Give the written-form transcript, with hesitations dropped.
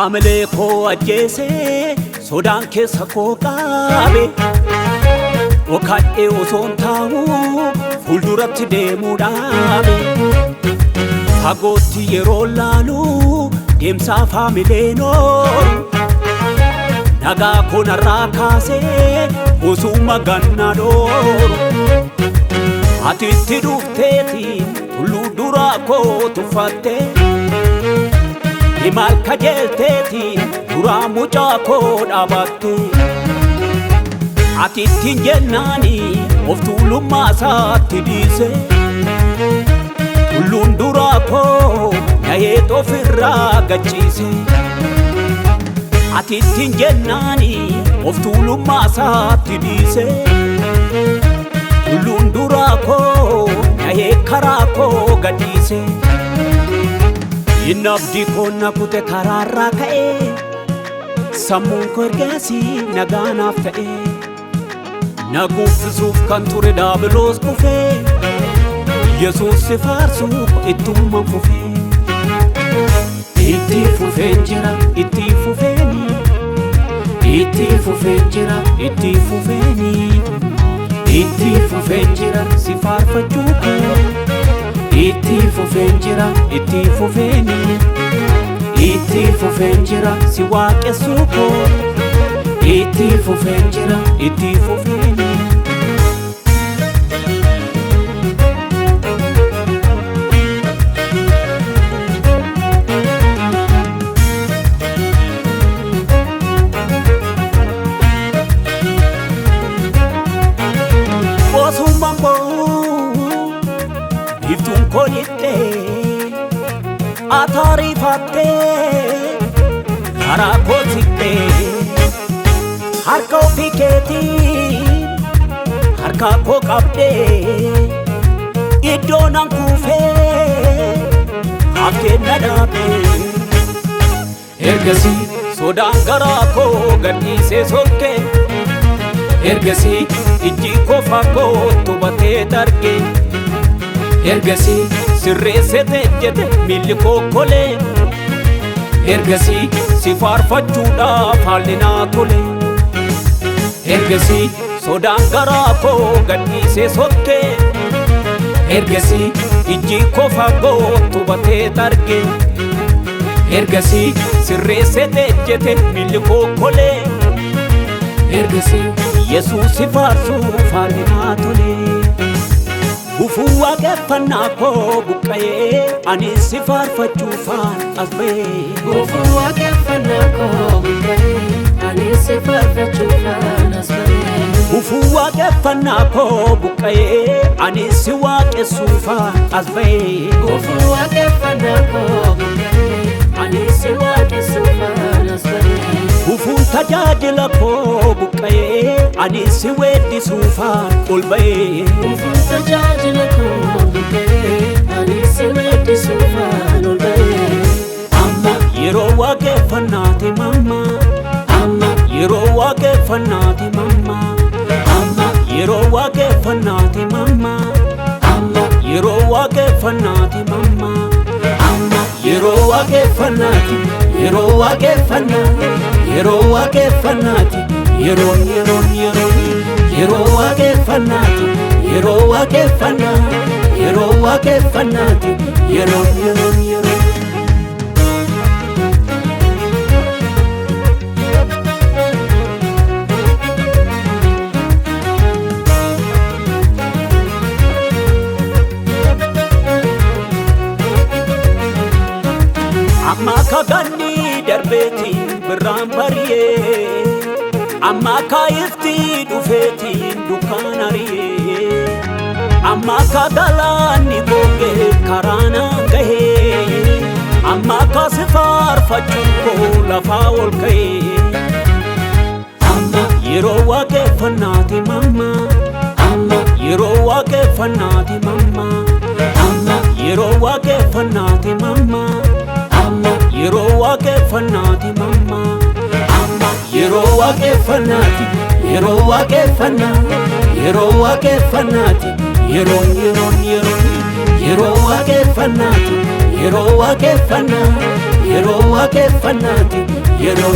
Amale ko ajese sodan keessa ko qabe Okadhe osoon taa'u fuulduratti deemuu dhaabe Fagootti yeroo laalu deemsaaf haamilee nooru Nagaa koo narraa kaasee osuma gannaa dhooru Ati itti dhufteeti tulluu duraa koo tuffatte Imal kajeelteeti duraa mucaa koo dhaabatte Ati ittiin jennaani of tuulummaa isaatti dhiise Tulluun duraa koo na'eet ofirraa gachiise Ati ittiin jennaani of tuulummaa isaatti dhiise Tulluun duraa koo na'eet karaa koo gadhiise Innabdi konna kute karaarraa ka'ee Sammuun koo ergasii nagaanaaf ta'ee Naguuffisuuf kan ture daabiloos kufee Yesuus si faarsuuf ittuuman fufee Itti fufeen jira itti fufeeni Itti fufeen jira itti fufeeni Itti fufeen jira si faarfachuu koo Itti fufeen jira itti fufeeni Itti fufeen jira si waaqessuu koo Itti fufeen jira itti fufeeni Osumman boo Iftuun koo lixxee Ataariifattee karaa koo siqxee Harka ofii keetiin harka koo qabdee Iddoo nan kuufee haftee na dhaabee Ergasii sodaan garaa koo gadhiisee sokkee Ergasii ijji koo fagoo tubatee dargee Ergasii sirreessitee jette miilli koo kolee Ergasii si faarfachuudhaaf haalli naa tole Ergasii sodaan garaa koo gadhiisee sokkee Ergasii ijji koo fagoo tubatee dargee Ergasii sirreessitee jette miilli koo kolee Ergasii Yesuus si faarsuuf haalli naa tole Gufuu waaqeffannaa koo buqqa'ee anis si faarfachuufaan as ba'ee Gufuu waaqeffannaa koo buqqa'ee anis si faarfachuufaan as ba'ee Gufuu waaqeffannaa koo buqqa'ee anis si waaqessuufaan as ba'ee Gufuu waaqeffannaa koo buqqa'ee anis si waaqessuufaan as ba'ee Gufuun tajaajila koo buqqa'ee anis si weeddisuufaan ol ba'ee Gufuun tajaajila koo buqqa'ee anis si weeddisuufaan ol ba'ee Amma yeroo waaqeffannaati mamma Amma yeroo waaqeffannaati mamma Amma yeroo waaqeffannaati mamma Amma yeroo waaqeffannaati mamma Amma yeroo waaqeffannaati yeroo waaqeffannaati yeroo waaqeffannaati yeroo waaqeffannaati yeroo waaqeffannaati yeroo waaqeffannaati yeroo Amma kaganni darbeeti birraan bariyee Amma kaayifti dhufeetiin dukkaan ariyee Amma kagalaanni googee karaanaan gahee Amma kasi faarfachuun koo lafaa ol ka'ee Amma yeroo waaqeffannaati mamma Amma yeroo waaqeffannaati mamma Amma yeroo waaqeffannaati mamma amma yeroo waaqeffannaati mamma amma yeroo waaqeffannaati yeroo waaqeffannaa yeroo waaqeffannaati yeroo waaqeffannaati yeroo waaqeffannaa yeroo waaqeffannaati yeroo